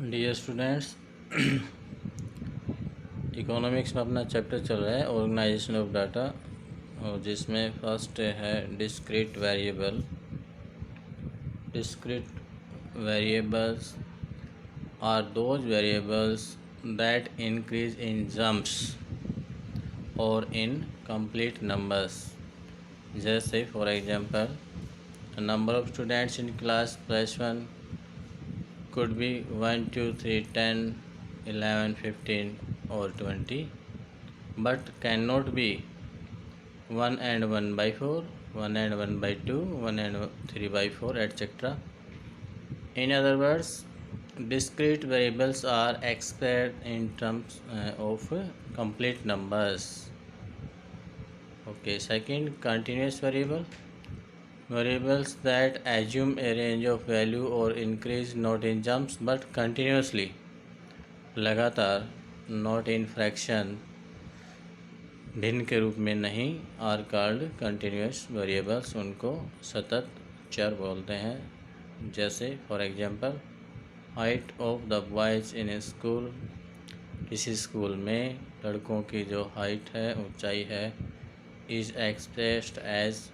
Dear students, economics में अपना chapter चल रहा है ऑर्गेनाइजेशन ऑफ डाटा, और जिसमें फर्स्ट है discrete variable. Discrete variables are those variables that increase in jumps और इन कंप्लीट नंबर्स। जैसे for example, number of students in class +1 could be 1 2 3 10 11 15 or 20, but cannot be 1 and 1 by 4, 1 and 1 by 2, 1 and 3 by 4, etc. In other words, discrete variables are expressed in terms of complete numbers. Okay, second, continuous variables that assume a range of value or increase not in jumps but continuously, लगातार, not in fraction, भिन्न के रूप में नहीं, are called continuous variables, उनको सतत चर बोलते हैं। जैसे for example, height of the boys in A school, किसी स्कूल में लड़कों की जो हाइट है, ऊंचाई है, is expressed as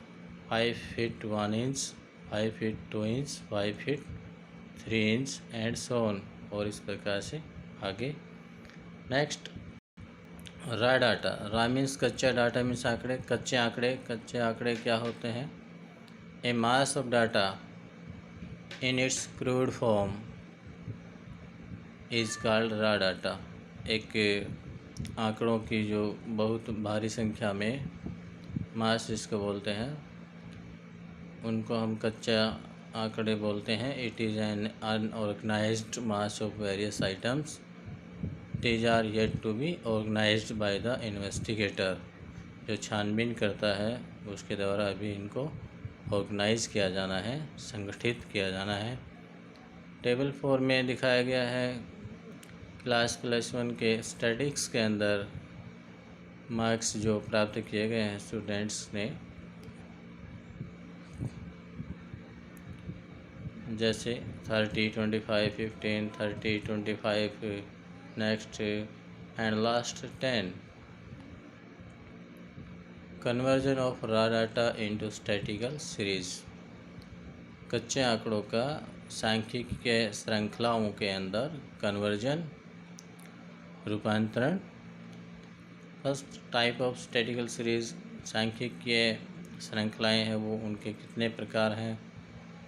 5 feet 1 inch, 5 feet 2 inch, 5 feet 3 inch and so on, और इस प्रकार से आगे। नेक्स्ट, रा डाटा। रा मीन्स कच्चा, डाटा मीन्स आंकड़े, कच्चे आंकड़े। कच्चे आंकड़े क्या होते हैं? A mass of data in its crude form is called raw data. एक आंकड़ों की जो बहुत भारी संख्या में, मास जिसको बोलते हैं, उनको हम कच्चा आंकड़े बोलते हैं। It is an unorganised mass of various items, these are yet to be organised by the investigator. जो छानबीन करता है उसके द्वारा अभी इनको ऑर्गेनाइज किया जाना है, संगठित किया जाना है। टेबल 4 में दिखाया गया है क्लास +1 के स्टैटिक्स के अंदर मार्क्स जो प्राप्त किए गए हैं स्टूडेंट्स ने, जैसे 30 25 15 30 25, next and last 10। Conversion of रा डाटा इनटू स्टैटिकल सीरीज। कच्चे आंकड़ों का सांख्यिकीय श्रृंखलाओं के अंदर कन्वर्जन, रूपांतरण। First type of statistical series, सांख्यिकीय श्रृंखलाएं हैं वो, उनके कितने प्रकार हैं?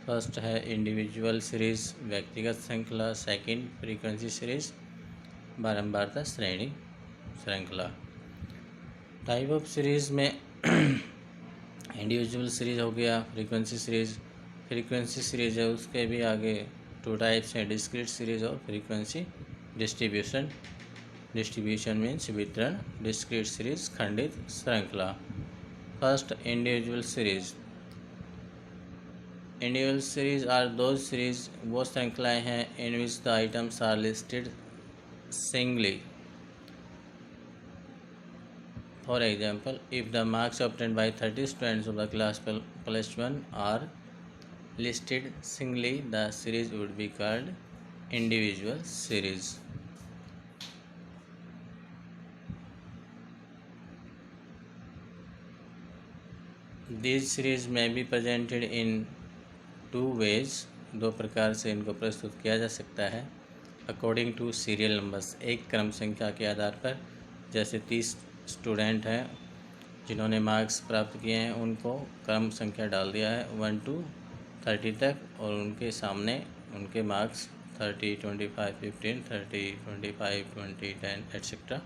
फर्स्ट है इंडिविजुअल सीरीज़, व्यक्तिगत श्रृंखला। सेकंड, फ्रीक्वेंसी सीरीज़, बारंबारता श्रेणी श्रृंखला। टाइप ऑफ सीरीज़ में इंडिविजुअल सीरीज़ हो गया, फ्रीक्वेंसी सीरीज़। फ्रीक्वेंसी सीरीज़ है, उसके भी आगे 2 टाइप्स हैं, डिस्क्रीट सीरीज़ और फ्रीक्वेंसी डिस्ट्रीब्यूशन। डिस्ट्रीब्यूशन मीन्स वितरण, डिस्क्रीट सीरीज़ खंडित श्रृंखला। First, individual series. Individual series are those series, वो श्रृंखलाएँ हैं in which the items are listed singly. For example, if the marks obtained by 30 students of the class +1 are listed singly, the series would be called individual series. These series may be presented in 2 ways, 2 प्रकार से इनको प्रस्तुत किया जा सकता है। According to serial numbers, एक क्रम संख्या के आधार पर। जैसे 30 स्टूडेंट हैं जिन्होंने मार्क्स प्राप्त किए हैं, उनको क्रम संख्या डाल दिया है 1 to 30 तक, और उनके सामने उनके मार्क्स 30 25 15 30 25 20 10 एट्सेट्रा।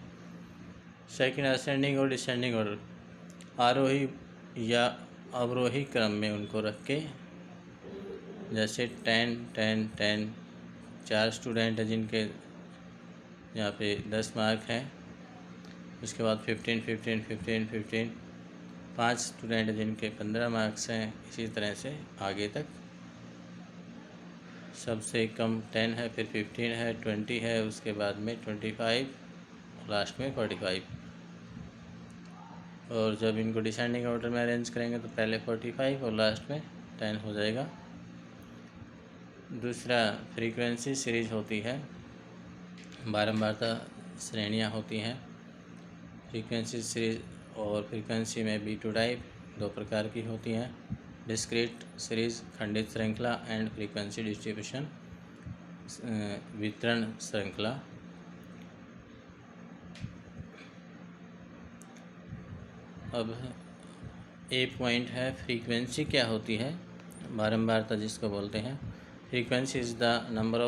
सेकेंड, असेंडिंग और डिसेंडिंग ऑर्डर, आरोही या अवरोही क्रम में उनको रख के, जैसे 10 10 10, 4 स्टूडेंट हैं जिनके यहाँ पे 10 मार्क हैं। उसके बाद 15 15 15 15, 5 स्टूडेंट हैं जिनके 15 मार्क्स हैं। इसी तरह से आगे तक, सबसे कम 10 है, फिर 15 है, 20 है, उसके बाद में 25, लास्ट में 45। और जब इनको डिसेंडिंग ऑर्डर में अरेंज करेंगे तो पहले 45 और लास्ट में 10 हो जाएगा। दूसरा, फ्रीक्वेंसी सीरीज होती है। बारंबारता श्रेणियाँ होती हैं। फ्रीक्वेंसी सीरीज और फ्रीक्वेंसी में भी टू टाइप, दो प्रकार की होती हैं। डिस्क्रीट सीरीज खंडित श्रृंखला एंड फ्रीक्वेंसी डिस्ट्रीब्यूशन वितरण श्रृंखला। अब ए पॉइंट है, फ्रीक्वेंसी क्या होती है, बारंबारता जिसको बोलते हैं। Frequency is the number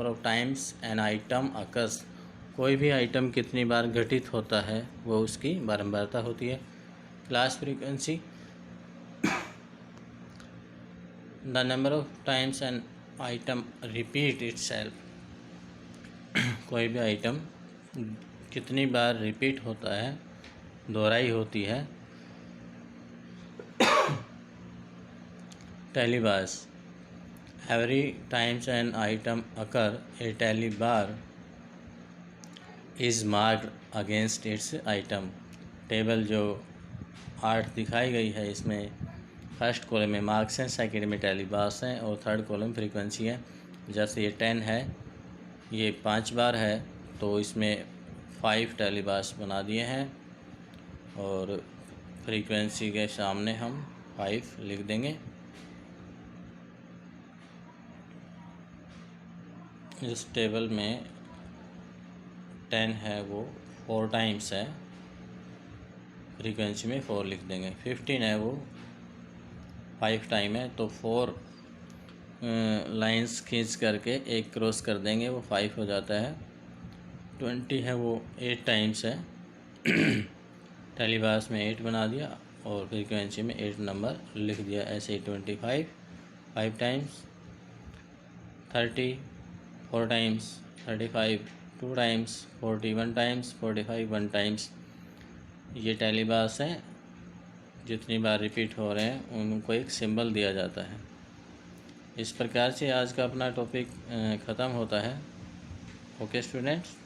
of times an item occurs. कोई भी आइटम कितनी बार घटित होता है वो उसकी बारंबारता होती है। Class frequency, the number of times an item repeat itself. कोई भी आइटम कितनी बार रिपीट होता है, दोहराई होती है। tally bars, every times an item occur a tally bar is marked against its item। Table जो 8 दिखाई गई है, इसमें फर्स्ट कॉलम में मार्क्स हैं, सेकंड में टैली बार्स हैं और थर्ड कॉलम फ्रीक्वेंसी है। जैसे ये 10 है, ये 5 बार है तो इसमें 5 टैली बार्स बना दिए हैं और फ्रीक्वेंसी के सामने हम 5 लिख देंगे। इस टेबल में 10 है वो 4 टाइम्स है, फ्रीक्वेंसी में 4 लिख देंगे। 15 है वो 5 टाइम है तो 4 लाइंस खींच करके एक क्रॉस कर देंगे, वो 5 हो जाता है। 20 है वो 8 टाइम्स है, टेलीबास में 8 बना दिया और फ्रीक्वेंसी में 8 नंबर लिख दिया। ऐसे ही 25 5 times, 30 4 times, 35 2 times, 40 1 times, 45 1 times. ये टेलीबास हैं, जितनी बार रिपीट हो रहे हैं उनको एक सिंबल दिया जाता है। इस प्रकार से आज का अपना टॉपिक ख़त्म होता है। Okay students.